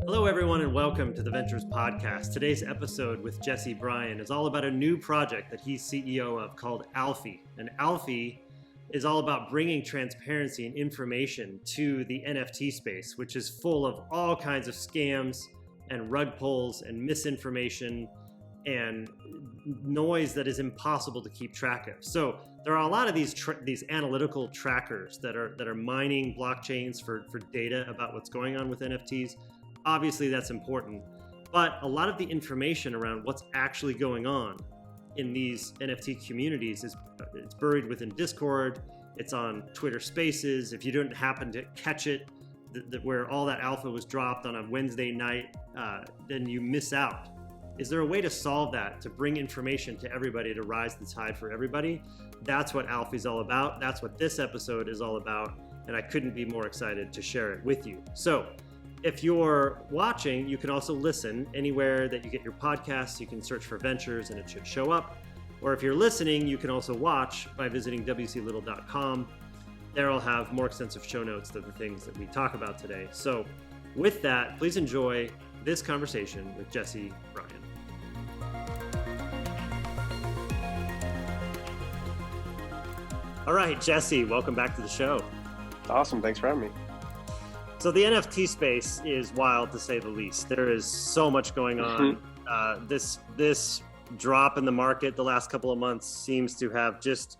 Hello, everyone, and welcome to the Ventures Podcast. Today's episode with Jesse Bryan is all about a new project that he's CEO of called Alphi. And Alphi is all about bringing transparency and information to the NFT space, which is full of all kinds of scams and rug pulls and misinformation and noise that is impossible to keep track of. So there are a lot of these analytical trackers that are mining blockchains for data about what's going on with NFTs. Obviously, that's important, but a lot of the information around what's actually going on in these NFT communities it's buried within Discord. It's on Twitter Spaces. If you didn't happen to catch it, where all that alpha was dropped on a Wednesday night, then you miss out. Is there a way to solve that, to bring information to everybody, to rise the tide for everybody? That's what Alphi is all about. That's what this episode is all about, and I couldn't be more excited to share it with you. So, if you're watching, you can also listen anywhere that you get your podcasts. You can search for Ventures and it should show up. Or if you're listening, you can also watch by visiting wclittle.com. There I'll have more extensive show notes of the things that we talk about today. So with that, please enjoy this conversation with Jesse Bryan. All right, Jesse, welcome back to the show. Awesome. Thanks for having me. So the NFT space is wild, to say the least. There is so much going on. This drop in the market the last couple of months seems to have just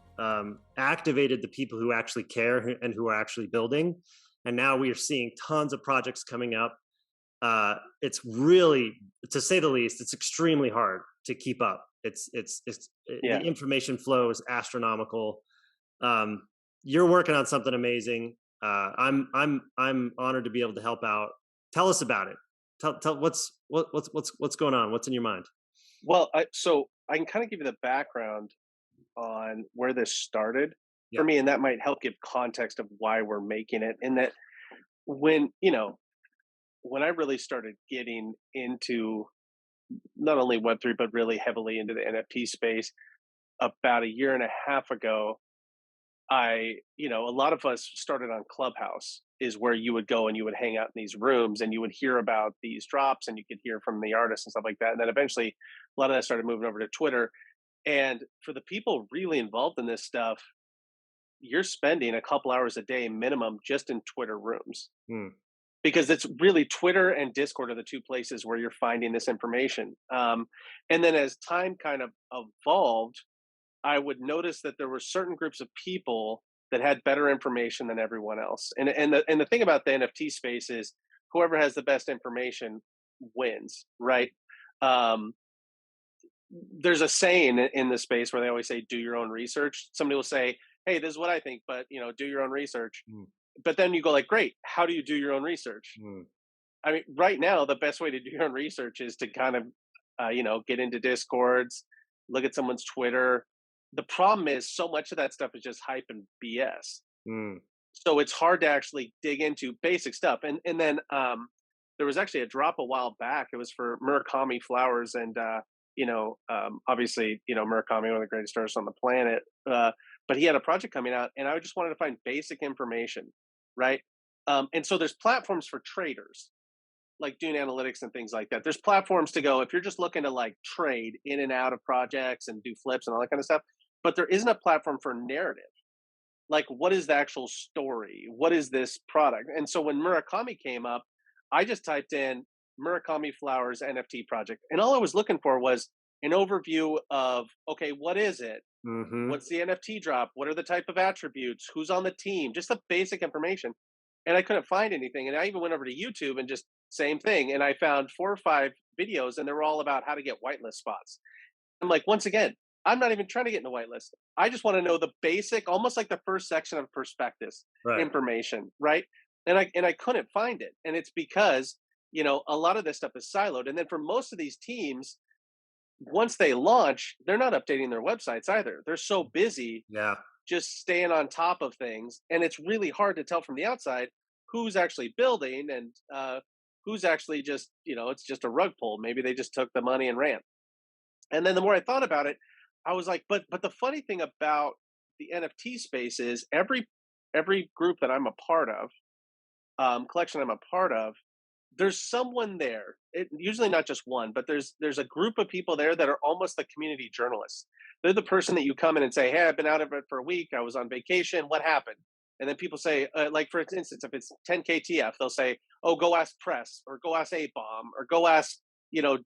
activated the people who actually care and who are actually building. And now we are seeing tons of projects coming up. It's really, to say the least, it's extremely hard to keep up. The information flow is astronomical. You're working on something amazing. I'm honored to be able to help out. Tell us about it. Tell what's going on. What's in your mind? Well, so I can kind of give you the background on where this started for me, and that might help give context of why we're making it. In that, when I really started getting into not only Web3 but really heavily into the NFT space about a year and a half ago, a lot of us started on Clubhouse, is where you would go and you would hang out in these rooms and you would hear about these drops and you could hear from the artists and stuff like that. And then eventually a lot of that started moving over to Twitter. And for the people really involved in this stuff, you're spending a couple hours a day minimum just in Twitter rooms. Because it's really Twitter and Discord are the two places where you're finding this information. And then as time kind of evolved, I would notice that there were certain groups of people that had better information than everyone else. And the thing about the NFT space is whoever has the best information wins, right? There's a saying in the space where they always say, do your own research. Somebody will say, hey, this is what I think, but do your own research. But then you go like, great, how do you do your own research? I mean, right now, the best way to do your own research is to kind of, get into Discords, look at someone's Twitter. The problem is so much of that stuff is just hype and BS. So it's hard to actually dig into basic stuff. And then there was actually a drop a while back. It was for Murakami Flowers. And, obviously, Murakami, one of the greatest artists on the planet. But he had a project coming out and I just wanted to find basic information, right? And so there's platforms for traders, like doing analytics and things like that. There's platforms to go if you're just looking to like trade in and out of projects and do flips and all that kind of stuff. But there isn't a platform for narrative. Like, what is the actual story? What is this product? And so when Murakami came up, I just typed in Murakami Flowers NFT project. And all I was looking for was an overview of, okay, what is it? What's the NFT drop? What are the type of attributes? Who's on the team? Just the basic information. And I couldn't find anything. And I even went over to YouTube and just same thing. And I found 4 or 5 videos and they were all about how to get whitelist spots. I'm like, once again, I'm not even trying to get in the whitelist. I just want to know the basic, almost like the first section of prospectus information, right? And I couldn't find it. And it's because, a lot of this stuff is siloed. And then for most of these teams, once they launch, they're not updating their websites either. They're so busy just staying on top of things. And it's really hard to tell from the outside who's actually building and who's actually just, it's just a rug pull. Maybe they just took the money and ran. And then the more I thought about it, I was like, but the funny thing about the NFT space is every group that I'm a part of, collection I'm a part of, there's someone there, usually not just one, but there's a group of people there that are almost the community journalists. They're the person that you come in and say, hey, I've been out of it for a week, I was on vacation, what happened? And then people say, like for instance, if it's 10 KTF, they'll say, oh, go ask press, or go ask A Bomb, or go ask,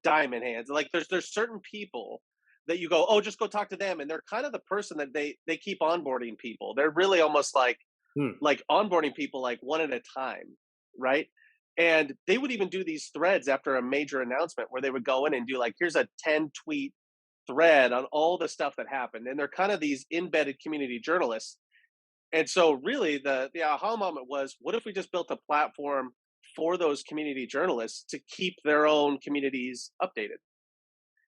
Diamond Hands. Like there's certain people that you go, oh, just go talk to them, and they're kind of the person that they keep onboarding people. They're really almost like onboarding people like one at a time, right? And they would even do these threads after a major announcement where they would go in and do like, here's a 10 tweet thread on all the stuff that happened. And they're kind of these embedded community journalists. And so really the aha moment was, what if we just built a platform for those community journalists to keep their own communities updated?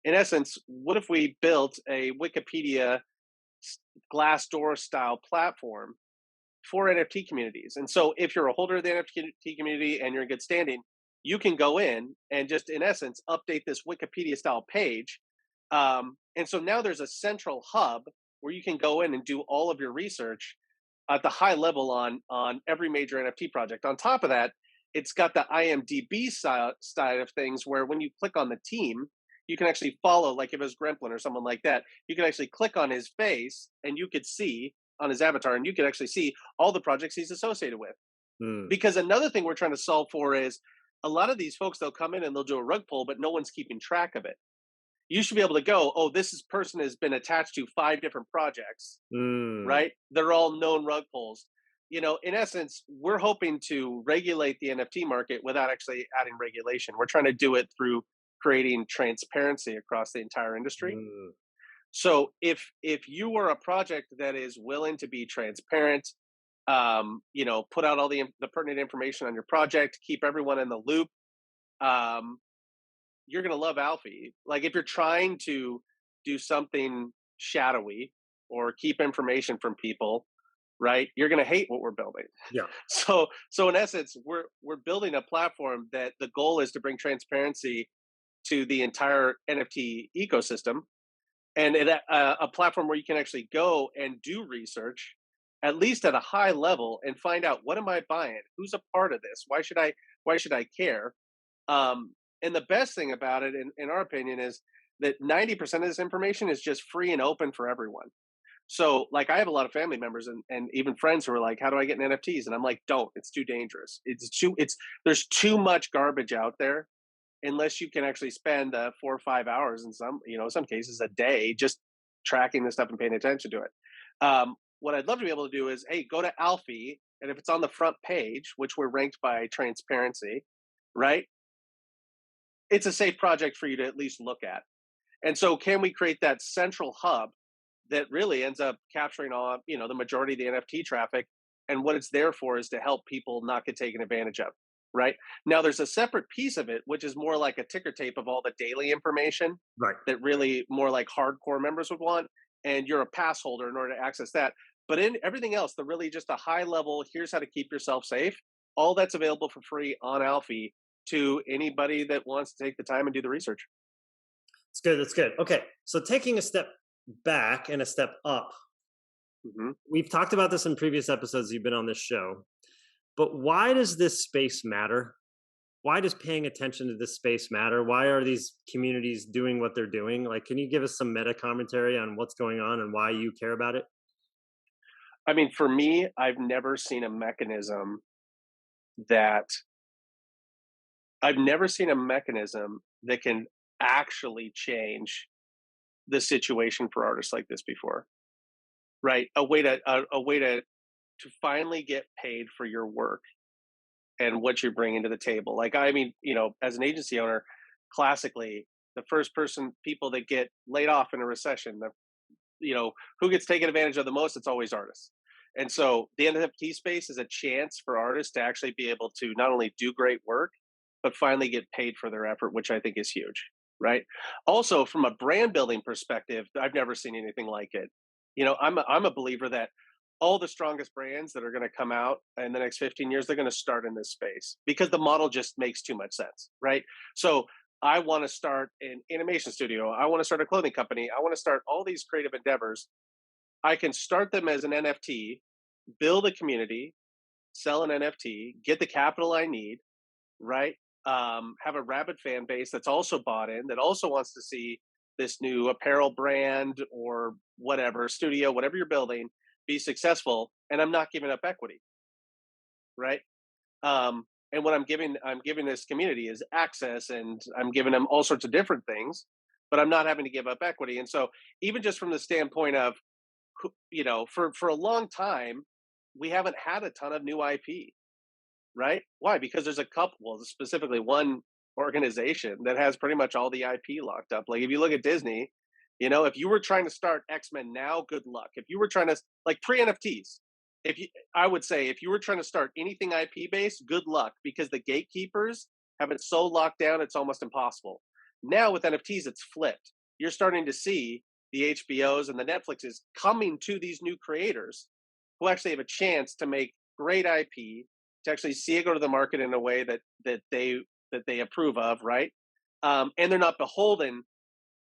In essence, what if we built a Wikipedia glassdoor style platform for NFT communities? And so if you're a holder of the NFT community and you're in good standing, you can go in and just, in essence, update this Wikipedia style page. And so now there's a central hub where you can go in and do all of your research at the high level on every major NFT project. On top of that, it's got the IMDB side of things where when you click on the team, you can actually follow, like if it was Gremplin or someone like that, you can actually click on his face and you could see on his avatar, and you can actually see all the projects he's associated with. Because another thing we're trying to solve for is a lot of these folks, they'll come in and they'll do a rug pull, but no one's keeping track of it. You should be able to go, oh, person has been attached to 5 different projects, right? They're all known rug pulls. In essence, we're hoping to regulate the NFT market without actually adding regulation. We're trying to do it through creating transparency across the entire industry. So if you are a project that is willing to be transparent, put out all the pertinent information on your project, keep everyone in the loop, you're going to love Alfie. Like if you're trying to do something shadowy or keep information from people, right, you're going to hate what we're building. Yeah. So in essence, we're building a platform that the goal is to bring transparency to the entire NFT ecosystem, and a platform where you can actually go and do research, at least at a high level, and find out, what am I buying? Who's a part of this? Why should I care? And the best thing about it, in our opinion, is that 90% of this information is just free and open for everyone. So like I have a lot of family members and even friends who are like, how do I get in NFTs? And I'm like, don't, it's too dangerous. There's too much garbage out there, unless you can actually spend 4 or 5 hours in some cases a day, just tracking this stuff and paying attention to it. What I'd love to be able to do is, hey, go to Alfie, and if it's on the front page, which we're ranked by transparency, right? It's a safe project for you to at least look at. And so can we create that central hub that really ends up capturing all, the majority of the NFT traffic? And what it's there for is to help people not get taken advantage of. Right now, there's a separate piece of it, which is more like a ticker tape of all the daily information, right, that really more like hardcore members would want. And you're a pass holder in order to access that. But in everything else, the really just a high level, here's how to keep yourself safe. All that's available for free on Alfie to anybody that wants to take the time and do the research. That's good. That's good. Okay. So taking a step back and a step up, we've talked about this in previous episodes you've been on this show. But why does this space matter? Why does paying attention to this space matter? Why are these communities doing what they're doing? Like, can you give us some meta commentary on what's going on and why you care about it? I mean, for me, I've never seen a mechanism that can actually change the situation for artists like this before, right? A way to finally get paid for your work and what you're bringing to the table. Like, I mean, as an agency owner, classically, the first people that get laid off in a recession, who gets taken advantage of the most? It's always artists. And so the NFT space is a chance for artists to actually be able to not only do great work, but finally get paid for their effort, which I think is huge, right? Also, from a brand building perspective, I've never seen anything like it. I'm a believer that all the strongest brands that are going to come out in the next 15 years, they're going to start in this space because the model just makes too much sense, right? So I want to start an animation studio. I want to start a clothing company. I want to start all these creative endeavors. I can start them as an NFT, build a community, sell an NFT, get the capital I need, right? have a rabid fan base that's also bought in, that also wants to see this new apparel brand or whatever studio, whatever you're building, be successful, and I'm not giving up equity, right? And what I'm giving this community is access, and I'm giving them all sorts of different things, but I'm not having to give up equity. And so, even just from the standpoint of, for a long time, we haven't had a ton of new IP, right? Why? Because there's a couple, well, specifically one organization that has pretty much all the IP locked up. Like if you look at Disney, if you were trying to start X-Men now, good luck. If you were trying to, like, pre NFTs, I would say if you were trying to start anything IP based, good luck, because the gatekeepers have it so locked down it's almost impossible. Now with NFTs, it's flipped. You're starting to see the HBOs and the Netflixes coming to these new creators who actually have a chance to make great IP, to actually see it go to the market in a way that they approve of, right? And they're not beholden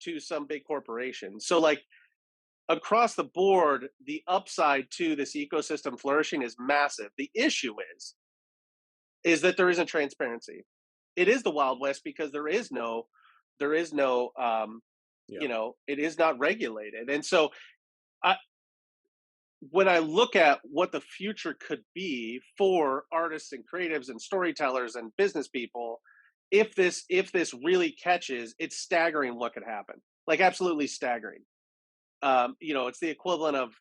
to some big corporation. So, like, across the board, the upside to this ecosystem flourishing is massive. The issue is that there isn't transparency. It is the Wild West because there is no it is not regulated. And so, when I look at what the future could be for artists and creatives and storytellers and business people, if this really catches, it's staggering what could happen. Like, absolutely staggering. It's the equivalent of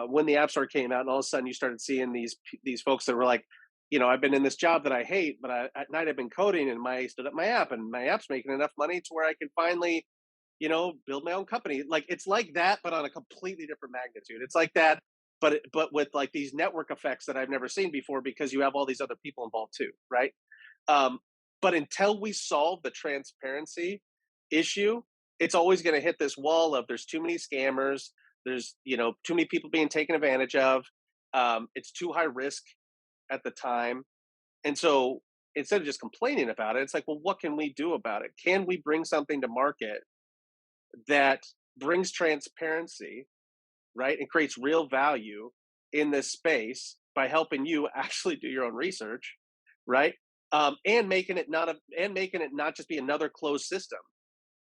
when the App Store came out, and all of a sudden you started seeing these folks that were like, I've been in this job that I hate, but at night I've been coding, and I stood up my app, and my app's making enough money to where I can finally build my own company. Like, it's like that, but on a completely different magnitude. It's like that, but with like these network effects that I've never seen before, because you have all these other people involved too, right? But until we solve the transparency issue, it's always going to hit this wall of there's too many scammers, there's too many people being taken advantage of, it's too high risk at the time, and so instead of just complaining about it, it's like, well, what can we do about it? Can we bring something to market that brings transparency, right, and creates real value in this space by helping you actually do your own research, right? And making it not just be another closed system,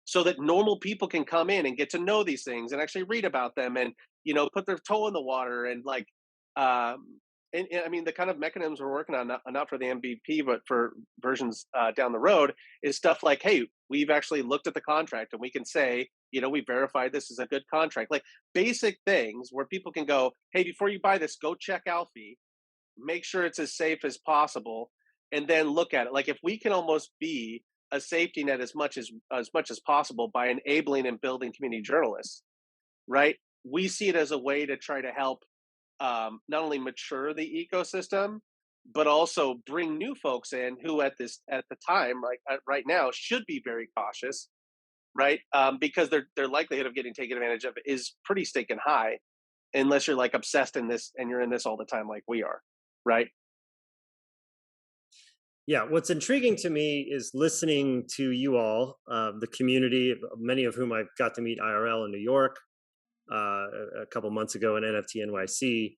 so that normal people can come in and get to know these things and actually read about them, and put their toe in the water, and like, and I mean, the kind of mechanisms we're working on, not for the MVP, but for versions down the road, is stuff like, hey, we've actually looked at the contract and we can say, we verified this is a good contract. Like, basic things where people can go, hey, before you buy this, go check Alfie, make sure it's as safe as possible, and then look at it. Like, if we can almost be a safety net as much as possible by enabling and building community journalists, right? We see it as a way to try to help not only mature the ecosystem, but also bring new folks in who at the time, like right now, should be very cautious, right? Because their likelihood of getting taken advantage of is pretty stinking high, unless you're like obsessed in this and you're in this all the time, like we are, right? Yeah, what's intriguing to me is listening to you all, the community, many of whom I've got to meet IRL in New York a couple months ago in NFT NYC,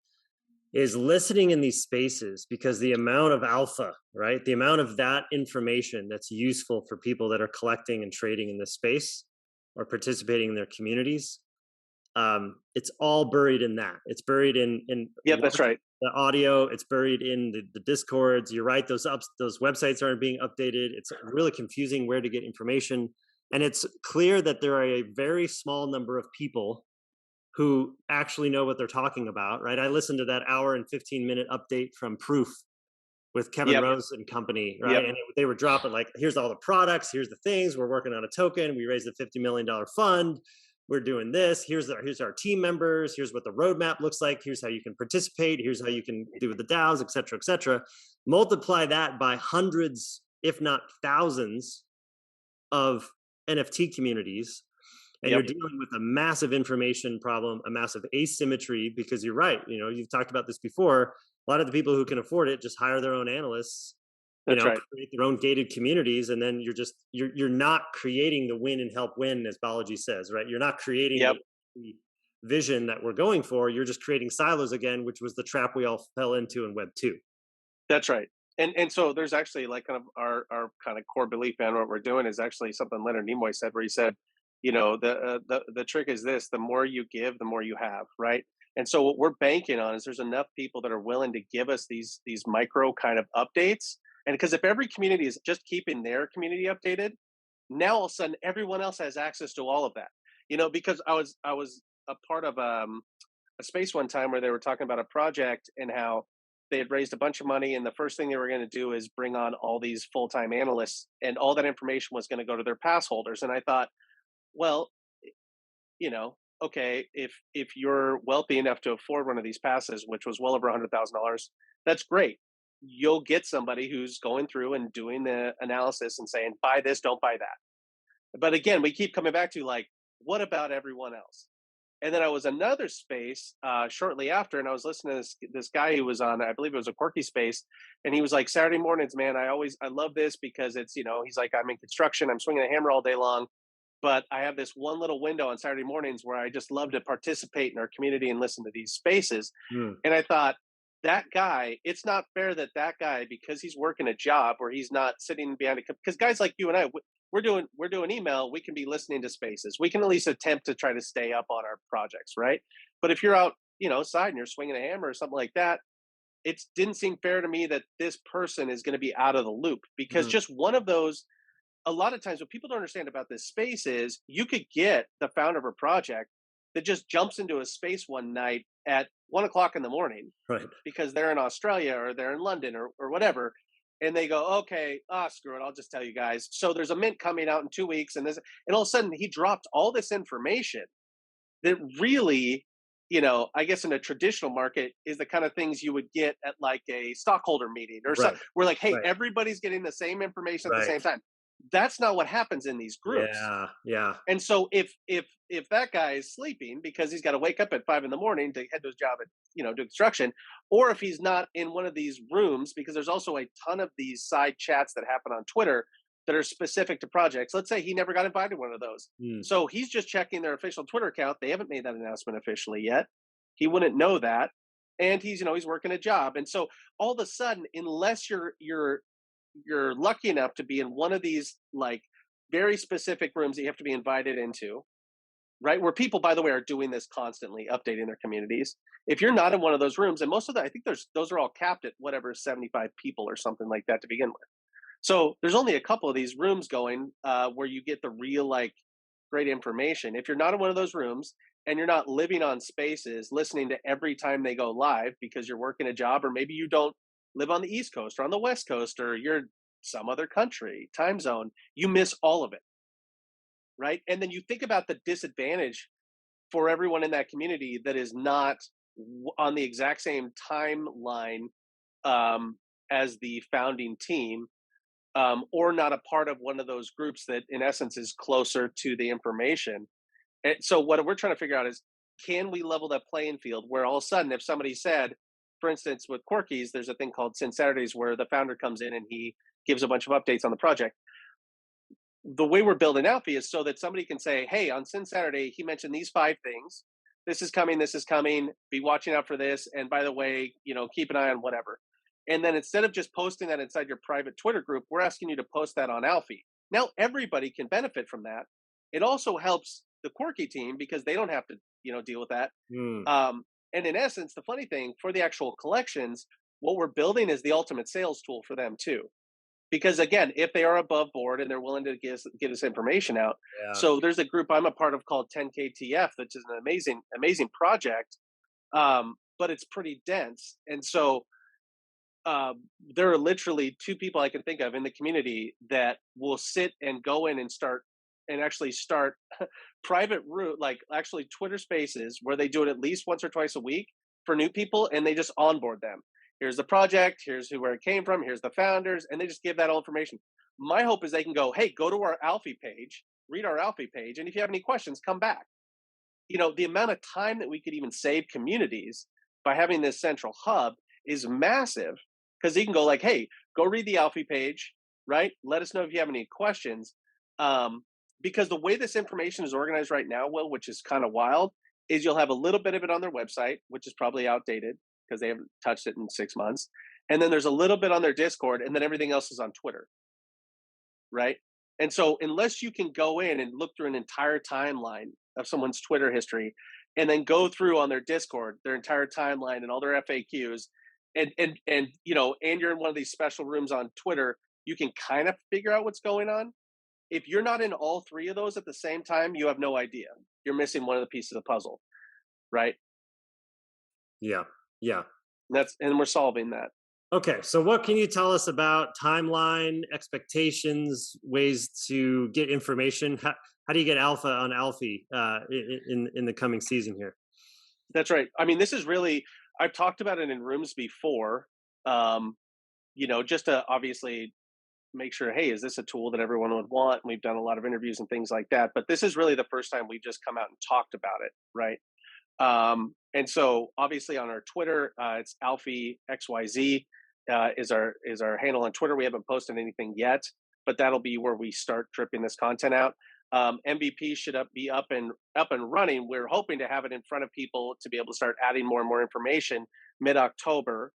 is listening in these spaces, because the amount of alpha, right, the amount of that information that's useful for people that are collecting and trading in this space or participating in their communities, it's all buried in that. It's buried in Yeah, that's right. The audio, it's buried in the discords. You're right, those websites aren't being updated. It's really confusing where to get information, and it's clear that there are a very small number of people who actually know what they're talking about, right? I listened to that hour and 15-minute update from Proof with Kevin Rose and company, right? And they were dropping like, here's all the products, here's the things, we're working on a token, we raised a $50 million fund, we're doing this, here's our team members, here's what the roadmap looks like, here's how you can participate, here's how you can do with the DAOs, et cetera, et cetera. Multiply that by hundreds, if not thousands, of NFT communities, and you're dealing with a massive information problem, a massive asymmetry, because you're right, you've talked about this before, a lot of the people who can afford it just hire their own analysts, create their own gated communities, and then you're not creating the win and help win, as Balaji says, right? You're not creating the vision that we're going for. You're just creating silos again, which was the trap we all fell into in Web 2. That's right. And so there's actually like kind of our kind of core belief and what we're doing is actually something Leonard Nimoy said, where he said, the trick is this: the more you give, the more you have, right? And so what we're banking on is there's enough people that are willing to give us these micro kind of updates. And because if every community is just keeping their community updated, now all of a sudden everyone else has access to all of that. Because I was a part of a space one time where they were talking about a project and how they had raised a bunch of money, and the first thing they were going to do is bring on all these full-time analysts, and all that information was going to go to their pass holders. And I thought, well, okay, if you're wealthy enough to afford one of these passes, which was well over $100,000, that's great. You'll get somebody who's going through and doing the analysis and saying, buy this, don't buy that. But again, we keep coming back to like, what about everyone else? And then I was another space shortly after, and I was listening to this guy who was on, I believe it was a Quirky space, and he was like, Saturday mornings, man, I love this because it's, he's like, I'm in construction, I'm swinging a hammer all day long, but I have this one little window on Saturday mornings where I just love to participate in our community and listen to these spaces. And I thought, that guy, it's not fair that guy, because he's working a job where he's not sitting behind because guys like you and I, we're doing email, we can be listening to spaces, we can at least attempt to try to stay up on our projects, right? But if you're out side and you're swinging a hammer or something like that, it didn't seem fair to me that this person is going to be out of the loop, because just one of those, a lot of times what people don't understand about this space is you could get the founder of a project that just jumps into a space one night at 1 o'clock in the morning, right? Because they're in Australia or they're in London or whatever. And they go, okay, screw it, I'll just tell you guys. So there's a mint coming out in 2 weeks, and all of a sudden he dropped all this information that really, I guess in a traditional market is the kind of things you would get at like a stockholder meeting or something. We're like, hey, everybody's getting the same information at the same time. That's not what happens in these groups. Yeah. And so if that guy is sleeping because he's got to wake up at 5 a.m. to head to his job at do construction, or if he's not in one of these rooms, because there's also a ton of these side chats that happen on Twitter that are specific to projects. Let's say he never got invited to one of those, so he's just checking their official Twitter account. They haven't made that announcement officially yet. He wouldn't know that, and he's working a job, and so all of a sudden, unless you're lucky enough to be in one of these like very specific rooms that you have to be invited into, right? Where people, by the way, are doing this constantly, updating their communities. If you're not in one of those rooms, and most of that, I think those are all capped at whatever 75 people or something like that to begin with. So there's only a couple of these rooms going where you get the real like great information. If you're not in one of those rooms and you're not living on spaces, listening to every time they go live because you're working a job, or maybe you don't live on the East Coast or on the West Coast, or you're some other country, time zone, you miss all of it, right? And then you think about the disadvantage for everyone in that community that is not on the exact same timeline as the founding team, or not a part of one of those groups that in essence is closer to the information. And so what we're trying to figure out is, can we level that playing field where all of a sudden, if somebody said, for instance, with Quirkies, there's a thing called Sin Saturdays where the founder comes in and he gives a bunch of updates on the project. The way we're building Alphi is so that somebody can say, hey, on Sin Saturday, he mentioned these 5 things. This is coming. Be watching out for this. And by the way, keep an eye on whatever. And then instead of just posting that inside your private Twitter group, we're asking you to post that on Alphi. Now, everybody can benefit from that. It also helps the Quirky team because they don't have to, deal with that. And in essence, the funny thing for the actual collections, what we're building is the ultimate sales tool for them too. Because again, if they are above board and they're willing to get us information out. So there's a group I'm a part of called 10KTF, which is an amazing project, but it's pretty dense. And so there are literally 2 people I can think of in the community that will sit and go in and start private route, like actually Twitter spaces where they do it at least once or twice a week for new people, and they just onboard them. Here's the project, here's where it came from, here's the founders, and they just give that all information. My hope is they can go to our Alphi page, read our Alphi page, and if you have any questions, come back. The amount of time that we could even save communities by having this central hub is massive, because you can go like, hey, go read the Alphi page, right? Let us know if you have any questions. Because the way this information is organized right now, Will, which is kind of wild, is you'll have a little bit of it on their website, which is probably outdated because they haven't touched it in 6 months. and then there's a little bit on their Discord, and then everything else is on Twitter, right? And so unless you can go in and look through an entire timeline of someone's Twitter history, and then go through on their Discord their entire timeline and all their FAQs, and and you're in one of these special rooms on Twitter, you can kind of figure out what's going on. If you're not in all three of those at the same time, you have no idea. You're missing one of the pieces of the puzzle, right? Yeah. Yeah. And we're solving that. Okay, so what can you tell us about timeline, expectations, ways to get information? How do you get alpha on Alfie in the coming season here? That's right. I mean, this is really, I've talked about it in rooms before, just to obviously make sure, hey, is this a tool that everyone would want? And we've done a lot of interviews and things like that. But this is really the first time we've just come out and talked about it, right? And so obviously on our Twitter, it's Alfie XYZ. Is our handle on Twitter. We haven't posted anything yet, but that'll be where we start dripping this content out. MVP should be up and running. We're hoping to have it in front of people to be able to start adding more and more information mid-October.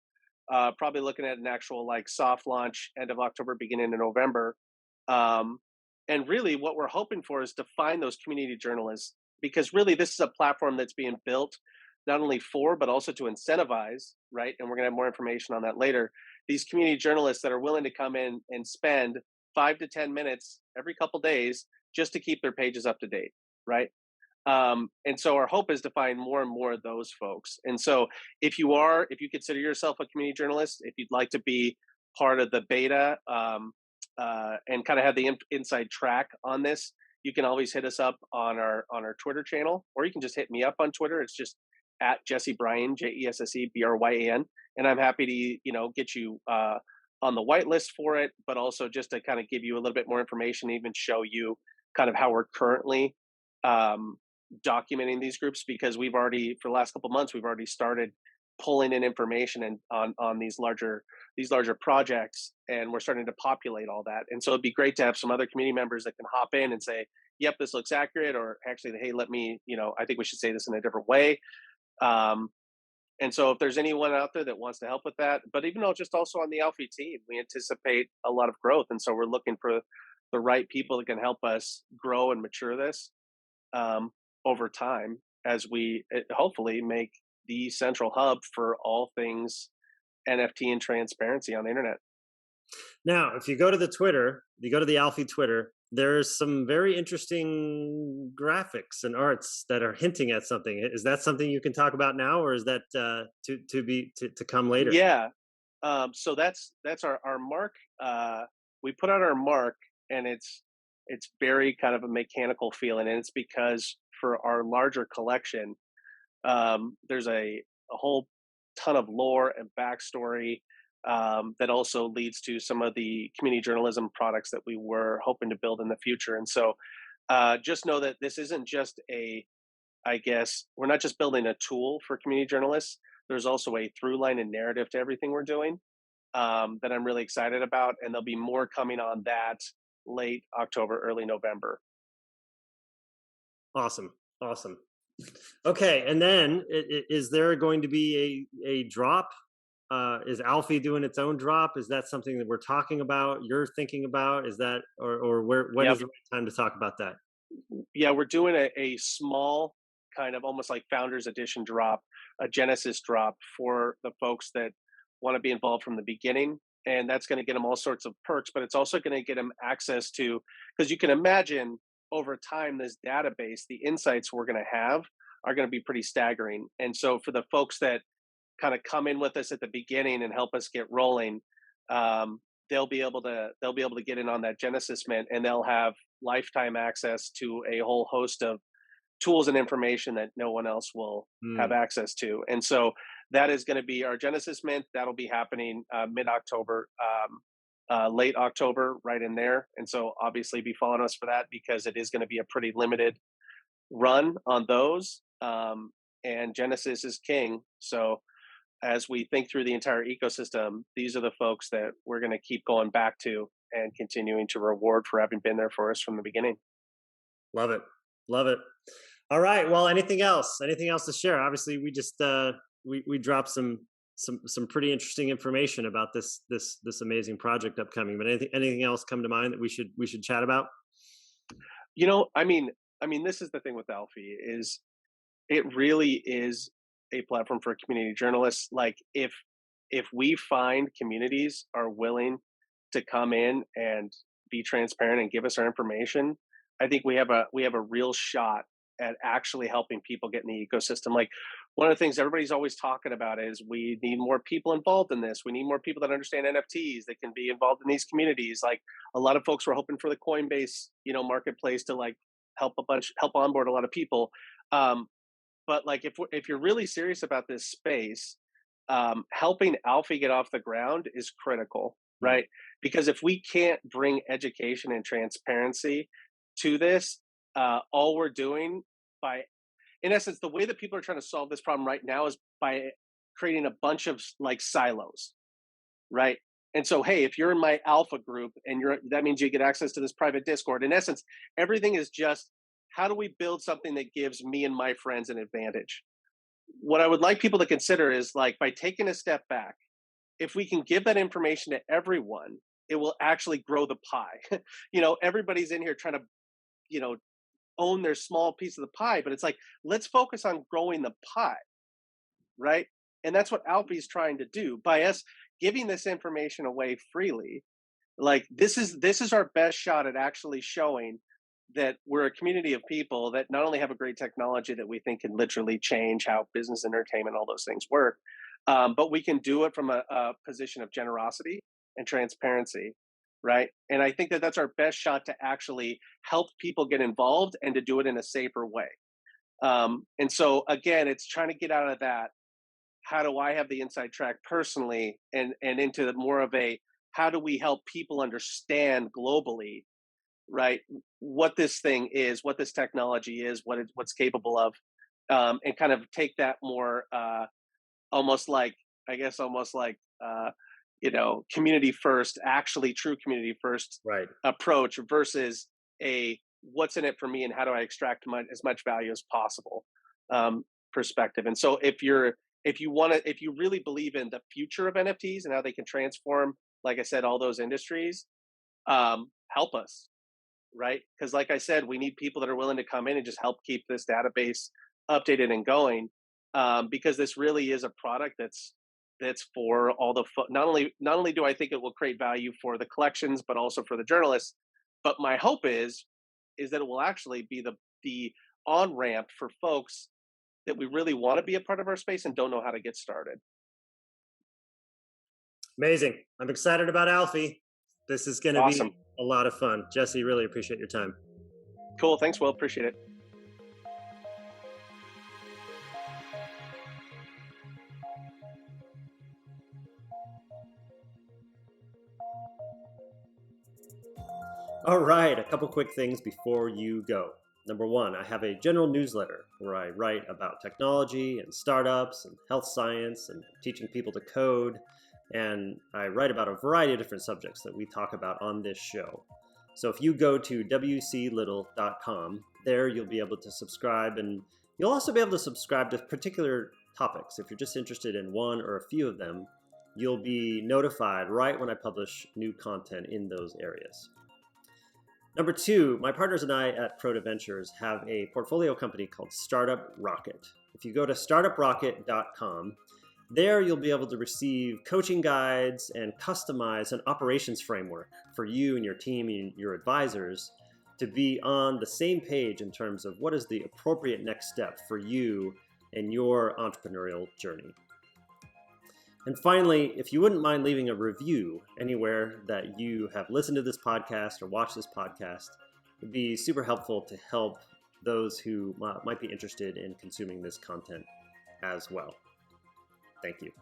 Probably looking at an actual like soft launch end of October, beginning of November. And really, what we're hoping for is to find those community journalists, because really this is a platform that's being built not only for, but also to incentivize, right? And we're going to have more information on that later. These community journalists that are willing to come in and spend 5 to 10 minutes every couple days just to keep their pages up to date, right? And so our hope is to find more and more of those folks. And so if you consider yourself a community journalist, if you'd like to be part of the beta and kind of have the inside track on this, you can always hit us up on our Twitter channel, or you can just hit me up on Twitter. It's just at Jesse Bryan, JessieBryan, and I'm happy to get you on the whitelist for it, but also just to kind of give you a little bit more information, even show you kind of how we're currently documenting these groups, because we've already, for the last couple of months, we've already started pulling in information and on these larger projects, and we're starting to populate all that. And so it'd be great to have some other community members that can hop in and say, yep, this looks accurate, or actually, hey, let me, I think we should say this in a different way. And so if there's anyone out there that wants to help with that, but even though just also on the Alfie team, we anticipate a lot of growth. And so we're looking for the right people that can help us grow and mature this over time, as we hopefully make the central hub for all things NFT and transparency on the internet. Now, if you go to the Alfie Twitter, there's some very interesting graphics and arts that are hinting at something. Is that something you can talk about now, or is that to come later? Yeah. So that's our mark. We put out our mark, and it's very kind of a mechanical feeling, and it's because for our larger collection, there's a whole ton of lore and backstory that also leads to some of the community journalism products that we were hoping to build in the future. And so just know that this isn't just we're not just building a tool for community journalists. There's also a through line and narrative to everything we're doing that I'm really excited about. And there'll be more coming on that late October, early November. Awesome. Okay. And then is there going to be a drop? Is Alfie doing its own drop? Is that something that we're talking about? You're thinking about? Is that, or when is the right time to talk about that? Yeah, we're doing a small kind of almost like Founders Edition drop, a Genesis drop for the folks that want to be involved from the beginning. And that's going to get them all sorts of perks, but it's also going to get them access to, because you can imagine over time, this database, the insights we're going to have are going to be pretty staggering. And so for the folks that kind of come in with us at the beginning and help us get rolling, they'll be able to get in on that Genesis Mint, and they'll have lifetime access to a whole host of tools and information that no one else will have access to. And so that is going to be our Genesis Mint. That'll be happening mid-October, late October, right in there. And so obviously be following us for that, because it is going to be a pretty limited run on those. And Genesis is king. So as we think through the entire ecosystem, these are the folks that we're going to keep going back to and continuing to reward for having been there for us from the beginning. Love it. All right. Well, anything else to share? Obviously we just, we dropped some some pretty interesting information about this amazing project upcoming. But anything else come to mind that we should chat about? I mean, this is the thing with Alfie is it really is a platform for community journalists. Like if we find communities are willing to come in and be transparent and give us our information, I think we have a real shot at actually helping people get in the ecosystem. Like one of the things everybody's always talking about is we need more people involved in this. We need more people that understand NFTs that can be involved in these communities. Like a lot of folks were hoping for the Coinbase, marketplace to like help onboard a lot of people. But like if you're really serious about this space, helping Alfie get off the ground is critical, right? Because if we can't bring education and transparency to this, all we're doing in essence, the way that people are trying to solve this problem right now is by creating a bunch of like silos, right? And so, hey, if you're in my alpha group and that means you get access to this private Discord. In essence, everything is just how do we build something that gives me and my friends an advantage? What I would like people to consider is like by taking a step back, if we can give that information to everyone, it will actually grow the pie. Everybody's in here trying to, own their small piece of the pie, but it's like, let's focus on growing the pie, right? And that's what Alfie's trying to do by us giving this information away freely. Like this is our best shot at actually showing that we're a community of people that not only have a great technology that we think can literally change how business, entertainment, all those things work, but we can do it from a position of generosity and transparency, right? And I think that that's our best shot to actually help people get involved and to do it in a safer way. And so again, it's trying to get out of that. How do I have the inside track personally, and into more of a how do we help people understand globally, right? What this thing is, what this technology is, what's capable of, and kind of take that more almost like community first, actually true community first approach versus a what's in it for me and how do I extract as much value as possible perspective. And so if you really believe in the future of NFTs and how they can transform, like I said, all those industries, help us, right? Because like I said, we need people that are willing to come in and just help keep this database updated and going, because this really is a product that's for all the not only do I think it will create value for the collections, but also for the journalists. But my hope is that it will actually be the on ramp for folks that we really want to be a part of our space and don't know how to get started. Amazing. I'm excited about Alfie. This is going to awesome. Be a lot of fun. Jesse, really appreciate your time. Cool. Thanks, Will. Appreciate it. All right, a couple quick things before you go. Number one, I have a general newsletter where I write about technology and startups and health science and teaching people to code. And I write about a variety of different subjects that we talk about on this show. So if you go to wclittle.com, there you'll be able to subscribe, and you'll also be able to subscribe to particular topics. If you're just interested in one or a few of them, you'll be notified right when I publish new content in those areas. Number two, my partners and I at Proto Ventures have a portfolio company called Startup Rocket. If you go to startuprocket.com, there you'll be able to receive coaching guides and customize an operations framework for you and your team and your advisors to be on the same page in terms of what is the appropriate next step for you and your entrepreneurial journey. And finally, if you wouldn't mind leaving a review anywhere that you have listened to this podcast or watched this podcast, it'd be super helpful to help those who might be interested in consuming this content as well. Thank you.